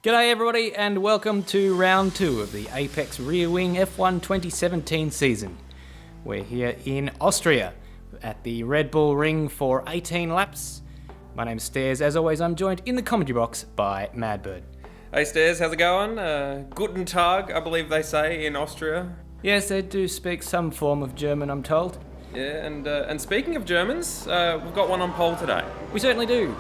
G'day everybody and welcome to round 2 of the Apex Rear Wing F1 2017 season. We're here in Austria at the Red Bull Ring for 18 laps. My name's Stairs. As always, I'm joined in the commentary box by Madbird. Hey Stairs, how's it going? Guten Tag, I believe they say in Austria. Yes, they do speak some form of German, I'm told. Yeah, and speaking of Germans, we've got one on pole today. We certainly do.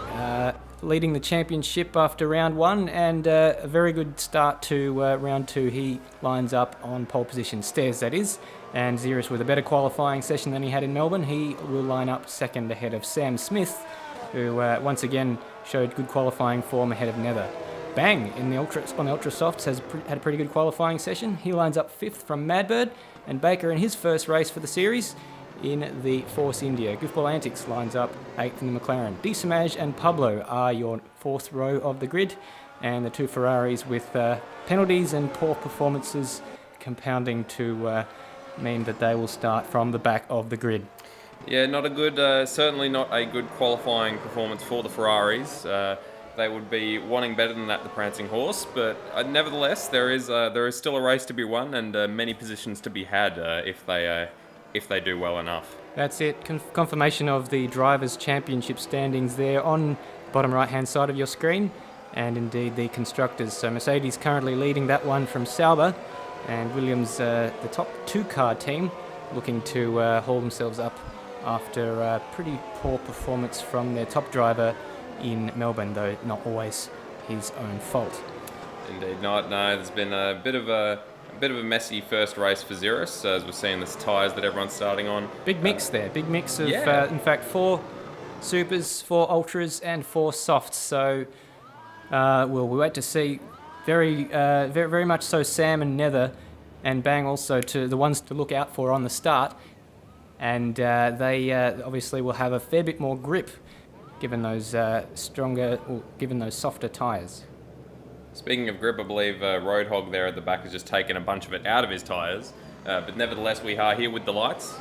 Leading the championship after round 1 and a very good start to round 2. He lines up on pole position, Stairs that is, and Ziras with a better qualifying session than he had in Melbourne. He will line up second ahead of Sam Smith, who once again showed good qualifying form ahead of Nether. Bang on the Ultra Softs has had a pretty good qualifying session. He lines up 5th from Madbird, and Baker in his first race for the series in the Force India. Goofball Antics lines up 8th in the McLaren. Disastrous and Pablo are your 4th row of the grid, and the 2 Ferraris with penalties and poor performances compounding to mean that they will start from the back of the grid. Yeah, not a good, certainly not a good qualifying performance for the Ferraris. They would be wanting better than that, the Prancing Horse, but nevertheless, there is still a race to be won and many positions to be had if they do well enough. That's it. Confirmation of the Drivers' Championship standings there on bottom right-hand side of your screen, and indeed the Constructors. So Mercedes currently leading that one from Sauber, and Williams, the top 2-car team, looking to haul themselves up after a pretty poor performance from their top driver in Melbourne, though not always his own fault. Indeed not. No, there's been a bit of a messy first race for Ziras, as we're seeing the tyres that everyone's starting on. Big mix there. Big mix of, yeah. In fact, 4 Supers, 4 Ultras, and 4 Softs. So, we wait to see very much so Sam and Nether, and Bang also to the ones to look out for on the start. And they obviously will have a fair bit more grip, given those softer tyres. Speaking of grip, I believe Roadhog there at the back has just taken a bunch of it out of his tyres. But nevertheless, we are here with the lights.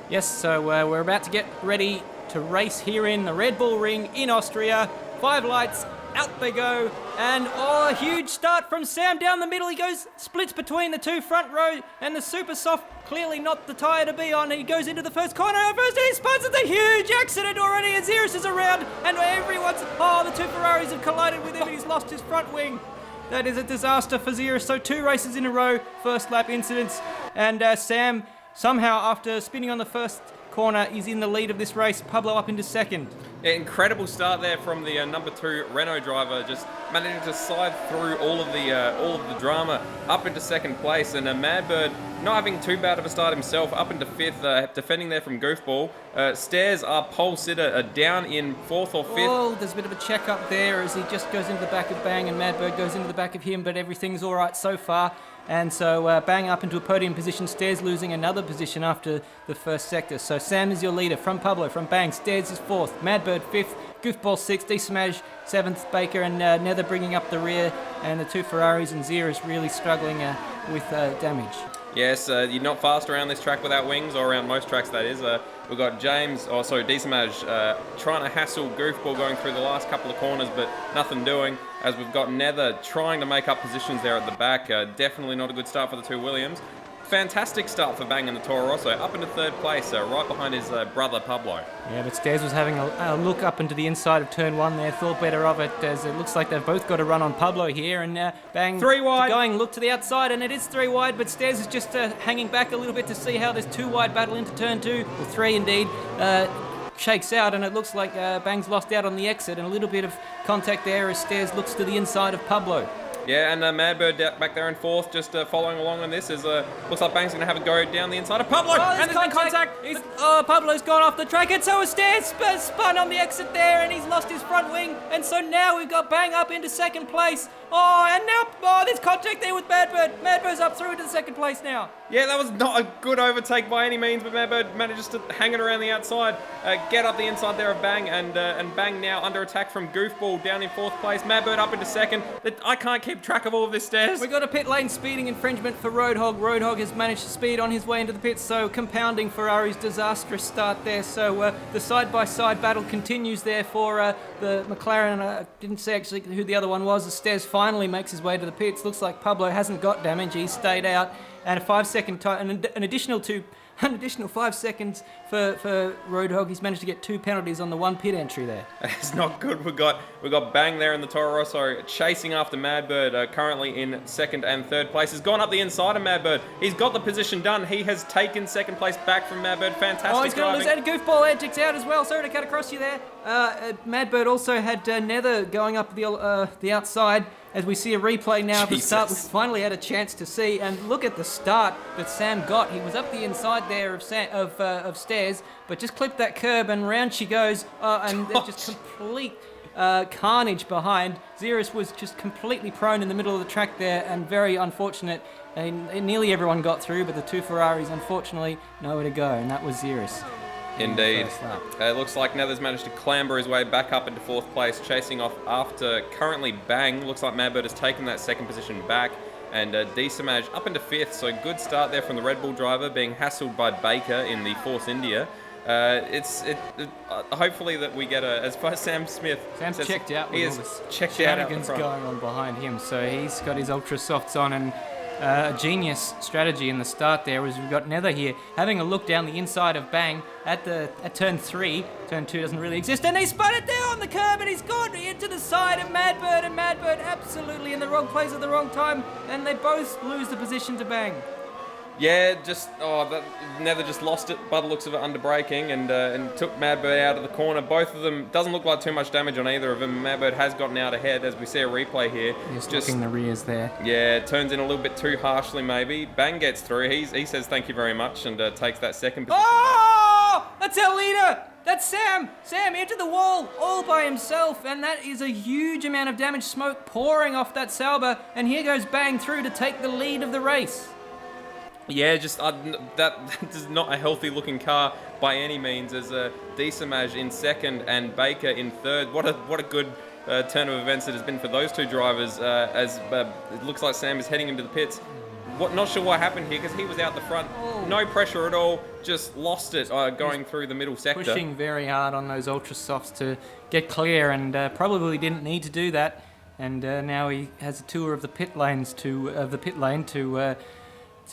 Yes, so we're about to get ready to race here in the Red Bull Ring in Austria. 5 lights, out they go. And a huge start from Sam down the middle. He splits between the 2 front row and the Super Soft. Clearly not the tyre to be on. He goes into the first corner. First he spots it's a huge accident already, and Ziras is around, and the 2 Ferraris have collided with him, and he's lost his front wing. That is a disaster for Ziras. So 2 races in a row, first lap incidents, and Sam somehow, after spinning on the first corner, is in the lead of this race. Pablo up into second. Yeah, incredible start there from the number 2 Renault driver, just managing to slide through all of the drama up into second place, and Madbird not having too bad of a start himself, up into 5th, defending there from Goofball. Stairs, our pole sitter, down in 4th or 5th. Oh, there's a bit of a check up there as he just goes into the back of Bang, and Madbird goes into the back of him, but everything's all right so far. And so Bang up into a podium position, Stairs losing another position after the first sector. So Sam is your leader from Pablo, from Bang. Stairs is 4th, Madbird 5th, Goofball 6th, D-Smash 7th, Baker and Nether bringing up the rear, and the 2 Ferraris and Ziras really struggling with damage. Yes, you're not fast around this track without wings, or around most tracks that is. We've got D-Smash trying to hassle Goofball going through the last couple of corners, but nothing doing, as we've got Nether trying to make up positions there at the back. Definitely not a good start for the 2 Williams. Fantastic start for Bang and the Toro Rosso, up into 3rd place, right behind his brother Pablo. Yeah, but Stairs was having a look up into the inside of turn 1 there, thought better of it, as it looks like they've both got a run on Pablo here, and Bang 3 wide. Look to the outside, and it is 3 wide, but Stairs is just hanging back a little bit to see how this 2 wide battle into turn 2, or 3 indeed, shakes out, and it looks like Bang's lost out on the exit, and a little bit of contact there as Stairs looks to the inside of Pablo. Yeah, and Madbird back there in 4th, just following along on this. Looks like Bang's going to have a go down the inside of Pablo. And there's been contact. Pablo's gone off the track, and so is Stairs spun on the exit there, and he's lost his front wing. And so now we've got Bang up into 2nd place. And now there's contact there with Madbird. Madbird's up through into the 2nd place now. Yeah, that was not a good overtake by any means, but Madbird manages to hang it around the outside, get up the inside there of Bang, and Bang now under attack from Goofball down in 4th place. Madbird up into 2nd. I can't keep track of all of this, Stairs. We got a pit lane speeding infringement for Roadhog. Roadhog has managed to speed on his way into the pits, so compounding Ferrari's disastrous start there. So the side-by-side battle continues there for the McLaren. I didn't say actually who the other one was. The Stairs finally makes his way to the pits. Looks like Pablo hasn't got damage. He stayed out. And a 5-second time, an additional 5 seconds for Roadhog. He's managed to get 2 penalties on the 1 pit entry there. It's not good. We got Bang there in the Toro Rosso chasing after Madbird, currently in 2nd and 3rd place. He's gone up the inside of Madbird. He's got the position done. He has taken 2nd place back from Madbird. Fantastic. Oh, he's going to lose that. Goofball antics out as well. Sorry to cut across you there. Madbird also had Nether going up the outside. As we see a replay now of the start, we finally had a chance to see. And look at the start that Sam got. He was up the inside there of Stairs, but just clipped that curb and round she goes. And just complete carnage behind. Ziras was just completely prone in the middle of the track there, and very unfortunate. And nearly everyone got through, but the 2 Ferraris, unfortunately, nowhere to go, and that was Ziras. Indeed. It looks like Nether's managed to clamber his way back up into 4th place, chasing off after currently Bang. Looks like Madbird has taken that 2nd position back, and Disamaj up into 5th. So good start there from the Red Bull driver, being hassled by Baker in the Force India. Hopefully that we get as far as Sam Smith. Sam's checked out. He is checked out the front. Going on behind him, so he's got his ultra softs on, and a genius strategy in the start there was we've got Nether here having a look down the inside of Bang at turn 3. Turn 2 doesn't really exist, and he spun it down on the curb, and he's gone into the side of Madbird, and Madbird absolutely in the wrong place at the wrong time, and they both lose the position to Bang. Yeah, Nether just lost it by the looks of it under braking, and took Madbird out of the corner. Both of them, doesn't look like too much damage on either of them. Madbird has gotten out ahead as we see a replay here. Just looking the rears there. Yeah, turns in a little bit too harshly maybe. Bang gets through. He says thank you very much and takes that 2nd position. Oh! That's our leader! That's Sam! Sam into the wall all by himself, and that is a huge amount of damage, smoke pouring off that Sauber, and here goes Bang through to take the lead of the race. Yeah, that is not a healthy looking car by any means, as Disamaj in 2nd and Baker in 3rd. What a good turn of events it has been for those 2 drivers, as it looks like Sam is heading into the pits. Not sure what happened here, because he was out the front. Oh. No pressure at all, just lost it going through the middle sector. Pushing very hard on those ultra softs to get clear, and probably didn't need to do that. And now he has a tour of the pit lane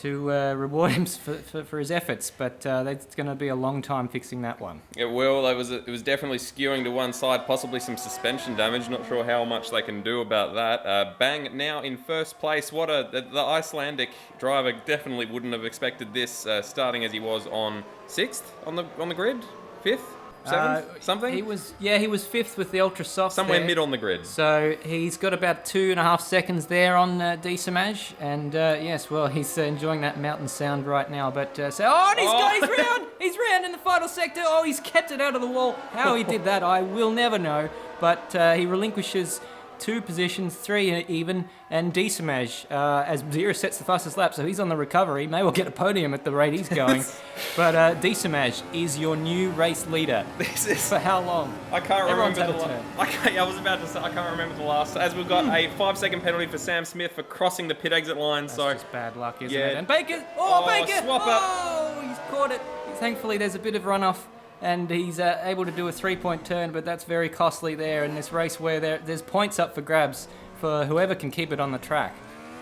to reward him for his efforts, but it's going to be a long time fixing that one. It will. It was definitely skewing to one side, possibly some suspension damage. Not sure how much they can do about that. Bang now in 1st place. The Icelandic driver definitely wouldn't have expected this, starting as he was on 6th on the grid, 5th. 7th, something? He was 5th with the ultra soft. Somewhere there. mid on the grid. So he's got about 2.5 seconds there on Disamaj, and yes, well, he's enjoying that mountain sound right now. But he's round! He's round in the final sector. Oh, he's kept it out of the wall. How he did that, I will never know. But he relinquishes 2 positions, 3 even, and Disamaj as Ziras sets the fastest lap, so he's on the recovery. May well get a podium at the rate he's going. But Disamaj is your new race leader. For how long? I can't remember I was about to say I can't remember the last. As we've got a 5-second penalty for Sam Smith for crossing the pit exit line. That's so just bad luck, isn't it? And Baker! Baker! Swap up! Oh, he's caught it. Thankfully, there's a bit of runoff, and he's able to do a 3-point turn, but that's very costly there in this race where there's points up for grabs for whoever can keep it on the track.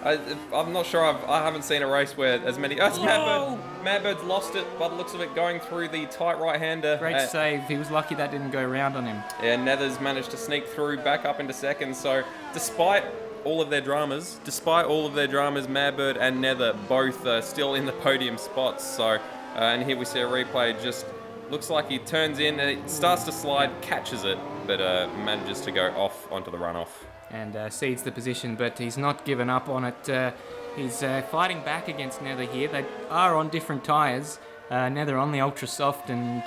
I'm not sure. I haven't seen a race where as many. Oh, it's Madbird. Madbird's lost it by the looks of it, going through the tight right-hander. Great save. He was lucky that didn't go round on him. Yeah, Nether's managed to sneak through back up into 2nd. So despite all of their dramas, Madbird and Nether both still in the podium spots. So and here we see a replay. Just looks like he turns in and it starts to slide, catches it, but manages to go off onto the runoff. And cedes the position, but he's not given up on it. He's fighting back against Nether here. They are on different tyres. Nether on the ultra soft and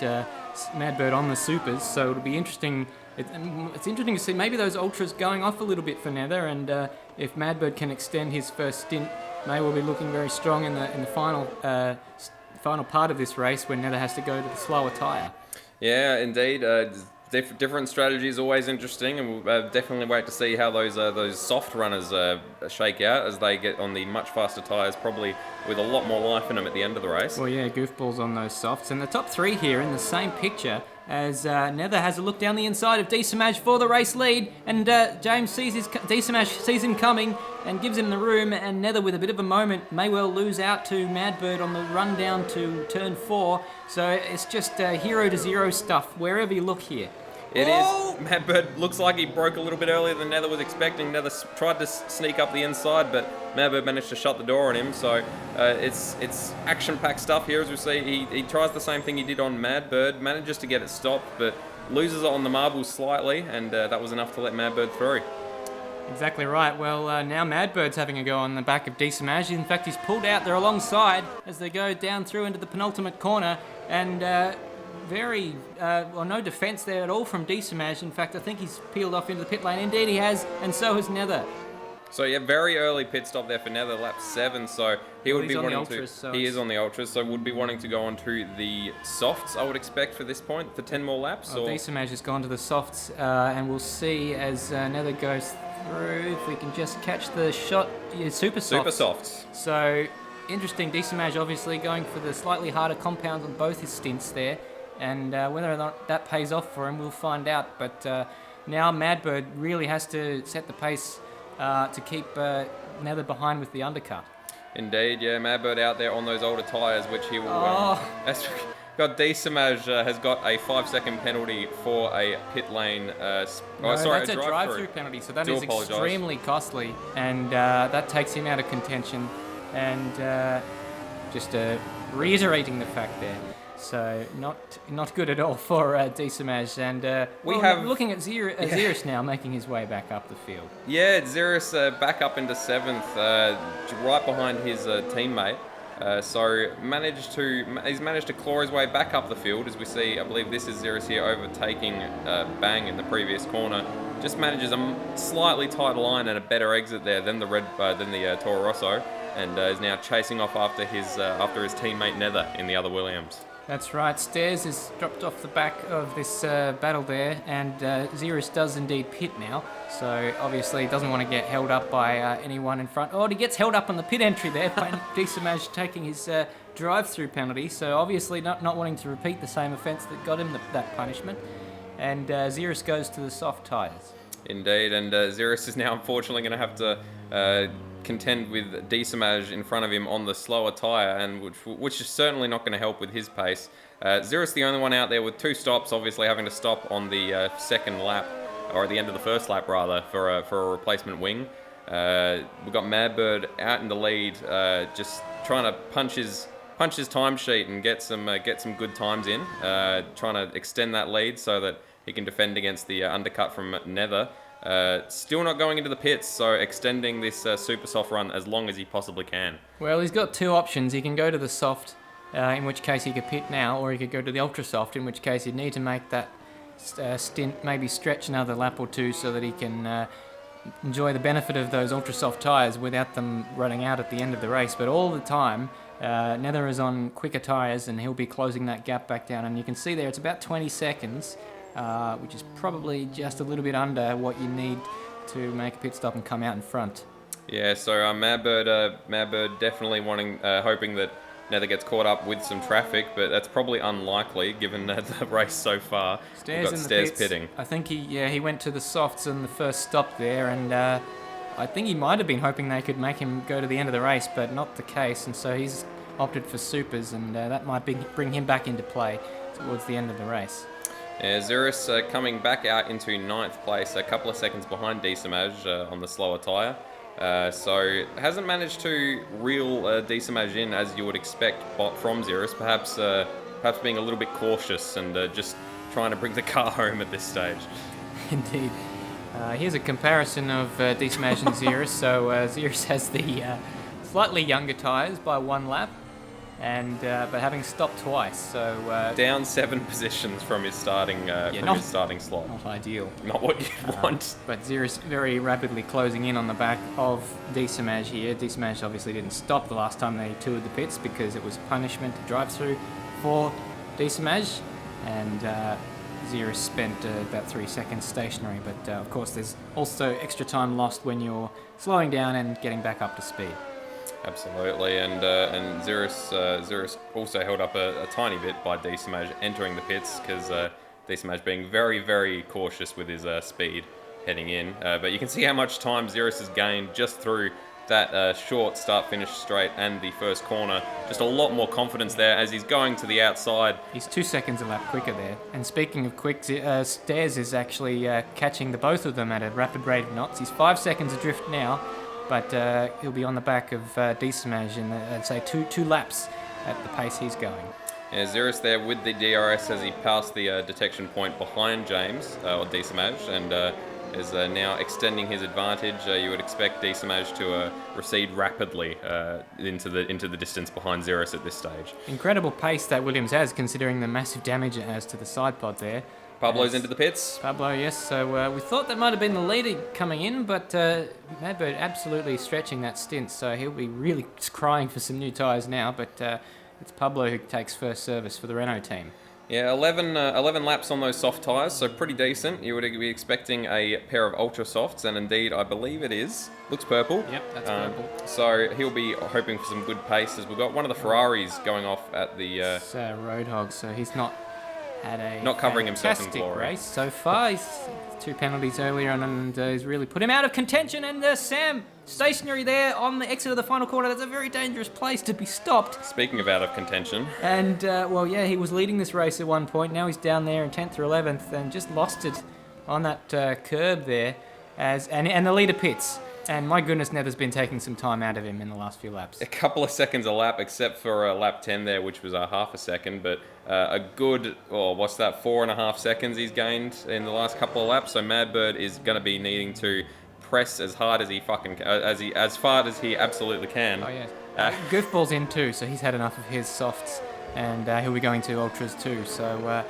Madbird on the supers. So it'll be interesting. It's interesting to see maybe those ultras going off a little bit for Nether, and if Madbird can extend his first stint may well be looking very strong in the final part of this race when Nether has to go to the slower tyre. Yeah, indeed. Different strategies always interesting, and we'll definitely wait to see how those soft runners shake out as they get on the much faster tyres, probably with a lot more life in them at the end of the race. Well, yeah, goofballs on those softs. And the top three here in the same picture as Nether has a look down the inside of Disastrous for the race lead, and James sees Disastrous sees him coming and gives him the room, and Nether with a bit of a moment may well lose out to Madbird on the run down to turn 4. So it's just 0 to 0 stuff wherever you look here. It is. Madbird looks like he broke a little bit earlier than Nether was expecting. Nether tried to sneak up the inside, but Madbird managed to shut the door on him. So it's action-packed stuff here, as we see. He tries the same thing he did on Madbird, manages to get it stopped, but loses it on the marbles slightly, and that was enough to let Madbird through. Exactly right. Well, now Madbird's having a go on the back of Disastrous. In fact, he's pulled out there alongside as they go down through into the penultimate corner, and no defence there at all from Disastrous. In fact, I think he's peeled off into the pit lane. Indeed he has, and so has Nether. So yeah, very early pit stop there for Nether, lap 7. So he would be wanting to. He is on the ultras, so would be wanting to go on to the softs. I would expect for this point for 10 more laps. Disastrous has gone to the softs, and we'll see as Nether goes through if we can just catch the shot. Yeah, super softs. So interesting. Disastrous obviously going for the slightly harder compounds on both his stints there. And whether or not that pays off for him, we'll find out. But now Madbird really has to set the pace to keep Nether behind with the undercut. Indeed, yeah, Madbird out there on those older tyres, which he will... Disastrous has got a 5-second penalty for a pit lane... that's a drive-through penalty, so that is extremely costly. And that takes him out of contention. And just reiterating the fact there. So not good at all for Disastrous, and we're looking at Ziras now making his way back up the field. Yeah, Ziras back up into 7th, right behind his teammate. So he's managed to claw his way back up the field, as we see. I believe this is Ziras here overtaking Bang in the previous corner. Just manages a slightly tighter line and a better exit there than the Toro Rosso, and is now chasing off after his teammate Nether in the other Williams. That's right. Stairs is dropped off the back of this battle there, and Ziras does indeed pit now. So obviously he doesn't want to get held up by anyone in front. Oh, he gets held up on the pit entry there by Disastrous taking his drive-through penalty. So obviously not wanting to repeat the same offence that got him that punishment. And Ziras goes to the soft tyres. Indeed, and Ziras is now unfortunately going to have to contend with Disastrous in front of him on the slower tyre, and which is certainly not going to help with his pace. Ziras the only one out there with 2 stops, obviously having to stop on the second lap, or at the end of the first lap rather, for a replacement wing. We've got Madbird out in the lead, just trying to punch his timesheet and get some good times in, trying to extend that lead so that he can defend against the undercut from Nether. Still not going into the pits, so extending this super soft run as long as he possibly can. Well, he's got 2 options. He can go to the soft, in which case he could pit now, or he could go to the ultra soft, in which case he'd need to make that stint, maybe stretch another lap or 2 so that he can enjoy the benefit of those ultra soft tyres without them running out at the end of the race. But all the time, Nether is on quicker tyres, and he'll be closing that gap back down. And you can see there it's about 20 seconds. Which is probably just a little bit under what you need to make a pit stop and come out in front. Yeah, so Madbird definitely hoping that Nether gets caught up with some traffic, but that's probably unlikely given the race so far. Stairs in the pits, pitting. I think he went to the softs in the first stop there, and I think he might have been hoping they could make him go to the end of the race, but not the case, and so he's opted for supers, and that might bring him back into play towards the end of the race. Yeah, Ziras coming back out into 9th place, a couple of seconds behind Disastrous on the slower tyre. So hasn't managed to reel Disastrous in as you would expect from Ziras, perhaps being a little bit cautious and just trying to bring the car home at this stage. Indeed. Here's a comparison of Disastrous and Ziras. So Ziras has the slightly younger tyres by 1 lap. and but having stopped twice, so down 7 positions from his starting his starting slot. Not ideal. Not what you want. But Ziras very rapidly closing in on the back of Disamaj here. Disamaj obviously didn't stop the last time they toured the pits because it was punishment to drive through for Disamaj, and Ziras spent about 3 seconds stationary. But of course, there's also extra time lost when you're slowing down and getting back up to speed. Absolutely, and Ziras also held up a tiny bit by Disamaj entering the pits because Disamaj being very, very cautious with his speed heading in. But you can see how much time Ziras has gained just through that short start-finish straight and the first corner. Just a lot more confidence there as he's going to the outside. He's 2 seconds a lap quicker there. And speaking of quick, Stairs is actually catching the both of them at a rapid rate of knots. He's 5 seconds adrift now, but he'll be on the back of Disamaj in, I'd say, two laps at the pace he's going. Yeah, Ziras there with the DRS as he passed the detection point behind James, or Disamaj, and is now extending his advantage. You would expect Disamaj to recede rapidly into the distance behind Ziras at this stage. Incredible pace that Williams has, considering the massive damage it has to the side pod there. Pablo's into the pits. Pablo, yes. So we thought that might have been the leader coming in, but Madbird absolutely stretching that stint, so he'll be really crying for some new tyres now, but it's Pablo who takes first service for the Renault team. Yeah, 11 laps on those soft tyres, so pretty decent. You would be expecting a pair of ultra softs, and indeed, I believe it is. Looks purple. Yep, that's purple. So he'll be hoping for some good pace, as we've got one of the Ferraris going off at the... It's Roadhog, so he's not had a not covering himself in glory race so far. He's 2 penalties earlier on, and he's really put him out of contention. And Sam stationary there on the exit of the final corner. That's a very dangerous place to be stopped. Speaking of out of contention. And he was leading this race at one point. Now he's down there in 10th or 11th and just lost it on that curb there. And the leader pits. And my goodness, Nether's been taking some time out of him in the last few laps. A couple of seconds a lap, except for lap 10 there, which was half a second. But a good, 4.5 seconds he's gained in the last couple of laps. So Madbird is going to be needing to press as hard as he as far as he absolutely can. Oh yeah. Goofball's in too, so he's had enough of his softs, and he'll be going to ultras too. So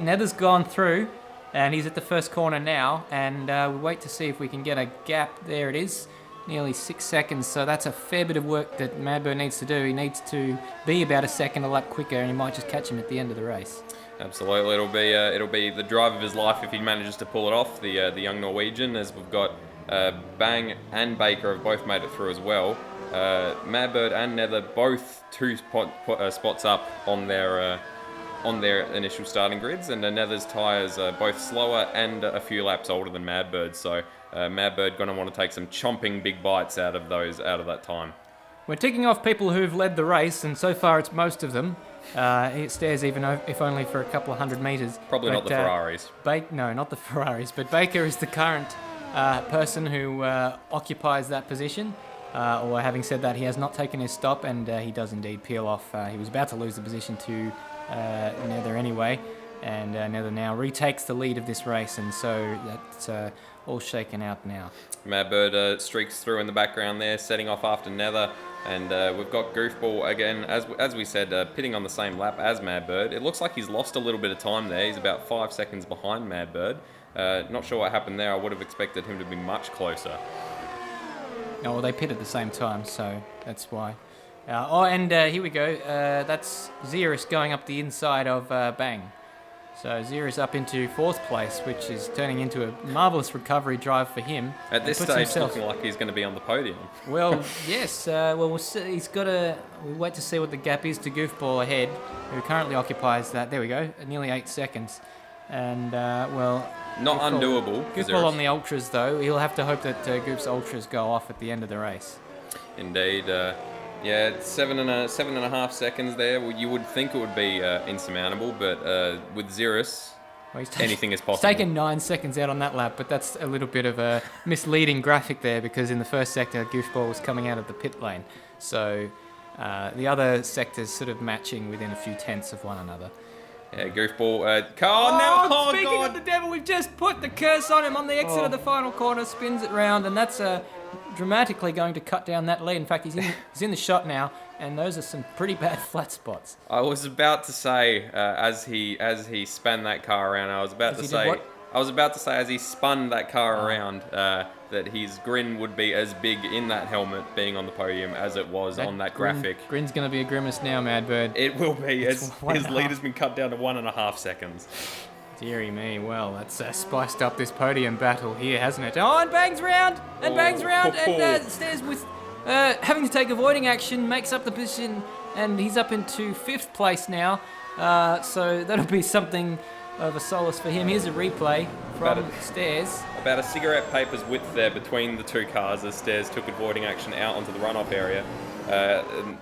Nether's gone through. And he's at the first corner now, and we'll wait to see if we can get a gap. There it is, nearly 6 seconds, so that's a fair bit of work that Madbird needs to do. He needs to be about a second a lap quicker, and he might just catch him at the end of the race. Absolutely, it'll be the drive of his life if he manages to pull it off, the young Norwegian, as we've got Bang and Baker have both made it through as well. Madbird and Nether both 2 spots up on their initial starting grids, and Nether's tyres are both slower and a few laps older than Madbird, so Madbird going to want to take some chomping big bites out of that time. We're ticking off people who've led the race, and so far it's most of them. It stares even if only for a couple of 100 metres. Probably not the Ferraris. No, not the Ferraris, but Baker is the current person who occupies that position. Or having said that, he has not taken his stop, and he does indeed peel off. He was about to lose the position to Nether anyway, and Nether now retakes the lead of this race, and so that's all shaken out now. Madbird streaks through in the background there, setting off after Nether, and we've got Goofball again, as we said, pitting on the same lap as Madbird. It looks like he's lost a little bit of time there. He's about 5 seconds behind Madbird. Not sure what happened there. I would have expected him to be much closer. Oh, well, they pit at the same time, so that's why. Here we go. That's Ziras going up the inside of Bang. So Ziras up into 4th place, which is turning into a marvellous recovery drive for him. At this stage, looking like he's going to be on the podium. Well, yes. We'll see. We'll wait to see what the gap is to Goofball ahead, who currently occupies that. There we go, nearly 8 seconds. And, not undoable. Goofball on the ultras, though. He'll have to hope that Goof's ultras go off at the end of the race. Indeed. Yeah, 7.5 seconds there. Well, you would think it would be insurmountable, but with Ziras, anything is possible. He's taken 9 seconds out on that lap, but that's a little bit of a misleading graphic there, because in the first sector, Goofball was coming out of the pit lane. So the other sectors sort of matching within a few tenths of one another. Yeah, Goofball. Speaking of the devil, we've just put the curse on him on the exit of the final corner, spins it round, and that's dramatically going to cut down that lead. In fact, he's in the shot now. and those are some pretty bad flat spots. I was about to say, as he spun that car around, I was about to say as he spun that car around, that his grin would be as big in that helmet being on the podium as it was on that graphic. Grin's going to be a grimace now, Madbird. It will be, as his lead has been cut down to 1.5 seconds. Deary me, well, that's spiced up this podium battle here, hasn't it? Oh, and bangs round, and Stairs with having to take avoiding action, makes up the position, and he's up into 5th place now. So that'll be something of a solace for him. Here's a replay from Stairs. About a cigarette paper's width there between the two cars as Stairs took avoiding action out onto the runoff area.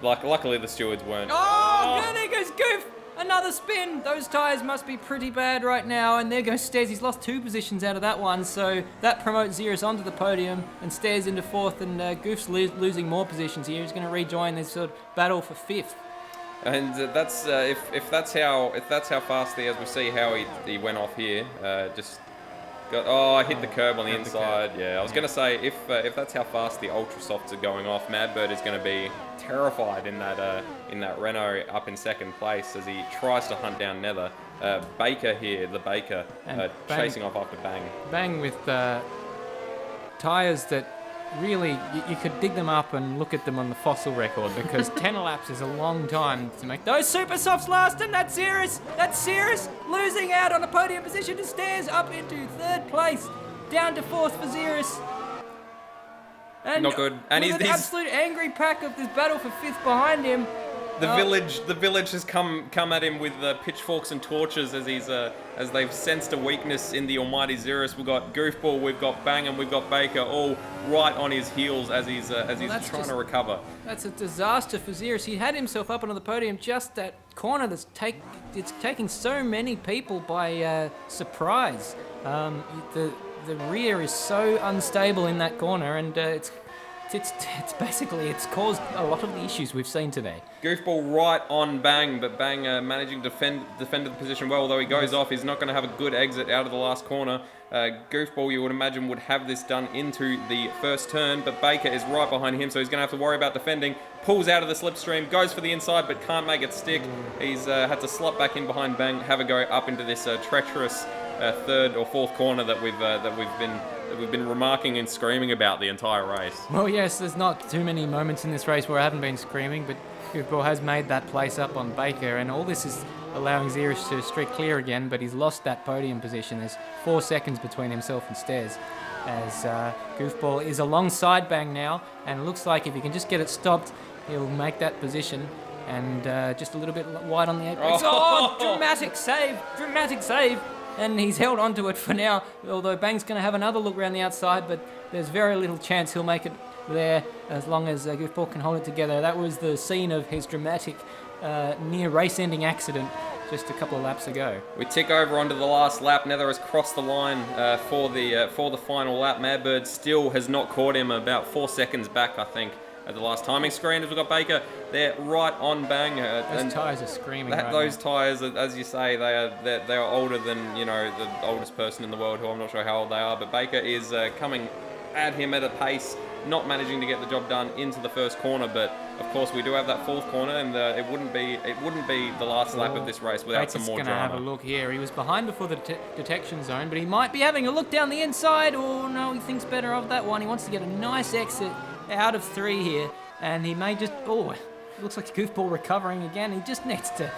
Luckily the stewards weren't. Oh, there goes Goof! Another spin! Those tyres must be pretty bad right now, and there goes Stairs. He's lost 2 positions out of that one, so that promotes Ziras onto the podium and Stairs into 4th, and Goof's losing more positions here. He's going to rejoin this sort of battle for 5th. And that's if that's how fast he is. We see how he went off here. Hit the curb on the inside. Yeah, I was going to say if that's how fast the ultra softs are going off, Madbird is going to be terrified in that Renault up in 2nd place as he tries to hunt down Nether. Baker here, the Baker, chasing off after Bang. Bang with tyres that really you could dig them up and look at them on the fossil record, because 10 laps is a long time to make those super softs last, and that's Ziras losing out on a podium position to Stairs up into 3rd place, down to 4th for Ziras. And not good. And he's an absolute angry pack of this battle for 5th behind him. The village has come at him with pitchforks and torches as they've sensed a weakness in the almighty Ziras. We've got Goofball, we've got Bang, and we've got Baker all right on his heels as he's trying to recover. That's a disaster for Ziras. He had himself up onto the podium. Just that corner it's taking so many people by surprise. The rear is so unstable in that corner, and it's caused a lot of the issues we've seen today. Goofball right on Bang, but Bang managing to defend the position well. Although he goes off, he's not going to have a good exit out of the last corner. Goofball, you would imagine, would have this done into the first turn, but Baker is right behind him, so he's going to have to worry about defending. Pulls out of the slipstream, goes for the inside, but can't make it stick. He's had to slot back in behind Bang, have a go up into this treacherous 3rd or 4th corner that we've been remarking and screaming about the entire race. Well, yes, there's not too many moments in this race where I haven't been screaming, but Goofball has made that place up on Baker, and all this is allowing Ziras to streak clear again, but he's lost that podium position. There's 4 seconds between himself and Stairs, as Goofball is alongside Bang now, and it looks like if he can just get it stopped, he'll make that position, and just a little bit wide on the apex. Oh, dramatic save! And he's held onto it for now, although Bang's going to have another look around the outside, but there's very little chance he'll make it there as long as Goofball can hold it together. That was the scene of his dramatic near race-ending accident just a couple of laps ago. We tick over onto the last lap. Nether has crossed the line for the final lap. Madbird still has not caught him, about 4 seconds back, I think, at the last timing screen. As we've got Baker, they're right on Bang. Those tyres are screaming right those now. Tyres, as you say, they are older than the oldest person in the world, who I'm not sure how old they are. But Baker is coming at him at a pace, not managing to get the job done into the first corner. But of course, we do have that 4th corner, and it wouldn't be the last lap of this race without some more drama. Baker's going to have a look here. He was behind before the detection zone, but he might be having a look down the inside. Oh no, he thinks better of that one. He wants to get a nice exit out of 3 here, and he may just... it looks like Goofball recovering again. He just needs to...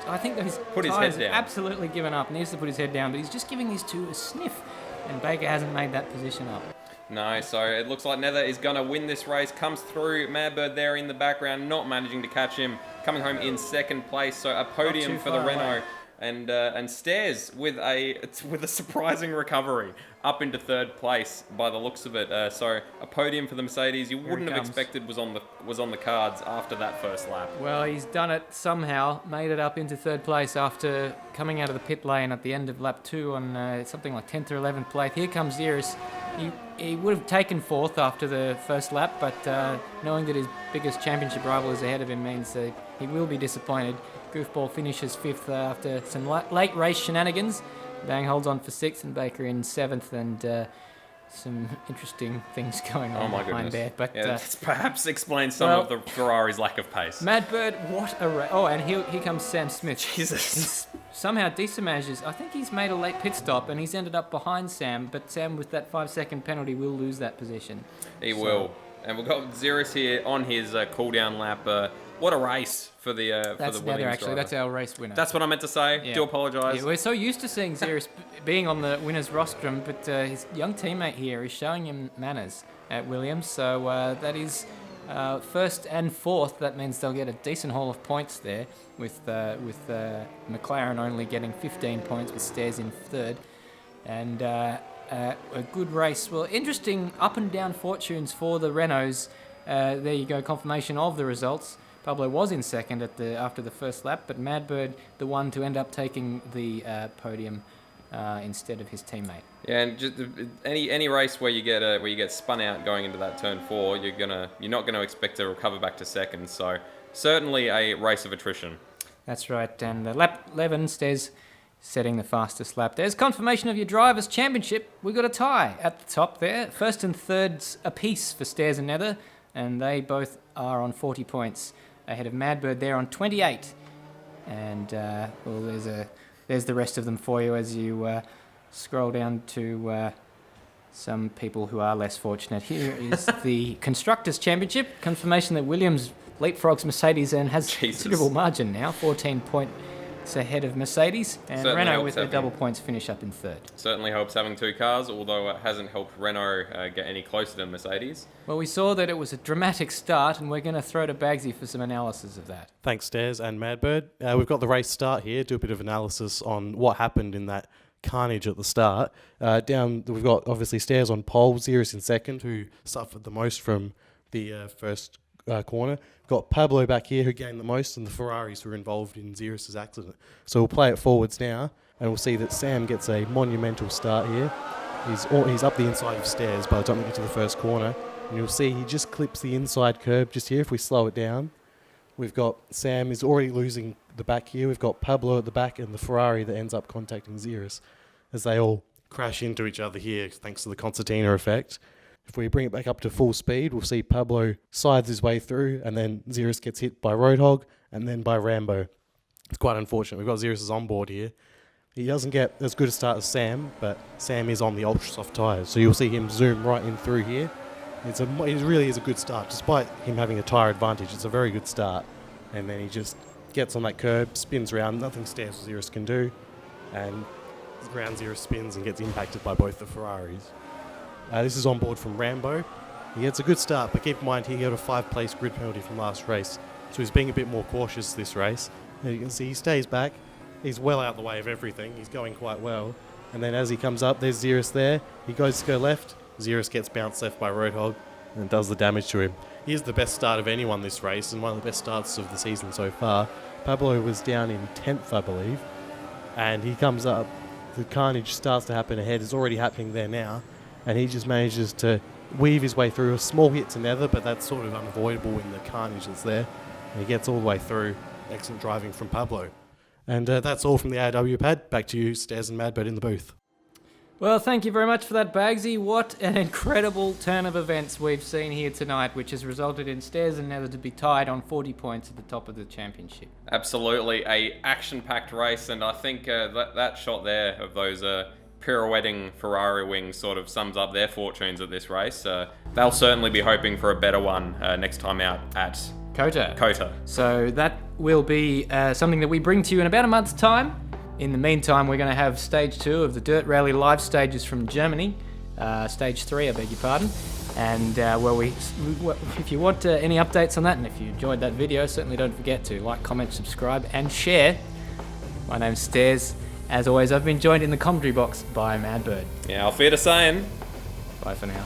I think those tyres have absolutely given up. Needs to put his head down, but he's just giving these two a sniff, and Baker hasn't made that position up. No, so it looks like Nether is going to win this race. Comes through, Madbird there in the background, not managing to catch him. Coming home in 2nd place, so a podium for the Renault. And Stairs with a surprising recovery up into 3rd place by the looks of it. So a podium for the Mercedes you wouldn't have expected was on the cards after that first lap. Well, he's done it somehow, made it up into 3rd place after coming out of the pit lane at the end of lap 2 on something like 10th or 11th place. Here comes Ziras. He would have taken 4th after the first lap, but knowing that his biggest championship rival is ahead of him means he will be disappointed. Goofball finishes 5th after some late race shenanigans. Bang holds on for 6th, and Baker in 7th, and some interesting things going Oh on my behind goodness. there. But Yeah, this perhaps explains some of the Ferrari's lack of pace. Madbird, what a race. Oh, and here comes Sam Smith. Jesus. He's somehow Disastrous. I think he's made a late pit stop and he's ended up behind Sam, but Sam with that 5-second penalty will lose that position. He will. And we've got Ziras here on his cool-down lap. What a race for the That's Williams actually. driver. That's our race winner. That's what I meant to say. Yeah. Do apologise. Yeah, we're so used to seeing Ziras being on the winner's rostrum, but his young teammate here is showing him manners at Williams. So that is first and fourth. That means they'll get a decent haul of points there, with McLaren only getting 15 points, with Stairs in third. And a good race. Well, interesting up and down fortunes for the Renaults. There you go, confirmation of the results. Pablo was in second after the first lap, but Madbird the one to end up taking the podium instead of his teammate. Yeah, and just any race where you get spun out going into that turn 4, you're not gonna expect to recover back to second. So certainly a race of attrition. That's right. And lap 11, Stairs setting the fastest lap. There's confirmation of your drivers' championship. We got a tie at the top there. First and thirds apiece for Stairs and Nether, and they both are on 40 points. Ahead of Madbird there on 28. And well, there's the rest of them for you as you scroll down to some people who are less fortunate. Here is the Constructors' Championship. Confirmation that Williams leapfrogs Mercedes and has considerable margin now, 14 points ahead of Mercedes. And Certainly Renault with their double points finish up in third. Certainly helps having two cars, although it hasn't helped Renault get any closer to Mercedes. Well, we saw that it was a dramatic start, and we're going to throw to Bagsy for some analysis of that. Thanks, Stairs and Madbird. We've got the race start here, do a bit of analysis on what happened in that carnage at the start. We've got obviously Stairs on pole, Ziras in second, who suffered the most from the first corner. Got Pablo back here, who gained the most, and the Ferraris were involved in Ziras' accident. So we'll play it forwards now, and we'll see that Sam gets a monumental start here. He's up the inside of Stairs by the time we get to the first corner, and you'll see he just clips the inside curb just here if we slow it down. We've got Sam is already losing the back here. We've got Pablo at the back and the Ferrari that ends up contacting Ziras as they all crash into each other here thanks to the concertina effect. If we bring it back up to full speed, we'll see Pablo sides his way through, and then Ziras gets hit by Roadhog and then by Rambo. It's quite unfortunate. We've got Ziras on board here. He doesn't get as good a start as Sam, but Sam is on the ultra soft tyres, so you'll see him zoom right in through here. It really is a good start. Despite him having a tyre advantage, it's a very good start. And then he just gets on that curb, spins around, nothing Stairs or Ziras can do, and ground Ziras spins and gets impacted by both the Ferraris. This is on board from Rambo. He gets a good start, but keep in mind he got a 5-place grid penalty from last race, so he's being a bit more cautious this race. And you can see he stays back. He's well out of the way of everything. He's going quite well. And then as he comes up, there's Ziras there. He goes to go left. Ziras gets bounced left by Roadhog and does the damage to him. He is the best start of anyone this race and one of the best starts of the season so far. Pablo was down in 10th, I believe. And he comes up. The carnage starts to happen ahead. It's already happening there now. And he just manages to weave his way through. A small hit to Nether, but that's sort of unavoidable in the carnage that's there. And he gets all the way through. Excellent driving from Pablo. And that's all from the AW pad. Back to you, Stairs and Madbird in the booth. Well, thank you very much for that, Bagsy. What an incredible turn of events we've seen here tonight, which has resulted in Stairs and Nether to be tied on 40 points at the top of the championship. Absolutely, a action-packed race, and I think that shot there of those pirouetting Ferrari wings sort of sums up their fortunes at this race. They'll certainly be hoping for a better one next time out at Kota. So that will be something that we bring to you in about a month's time. In the meantime, we're going to have stage 2 of the Dirt Rally live stages from Germany. Stage 3, I beg your pardon. And if you want any updates on that, and if you enjoyed that video, certainly don't forget to like, comment, subscribe, and share. My name's Stairs. As always, I've been joined in the commentary box by Madbird. Yeah, I'll fear to saying. Bye for now.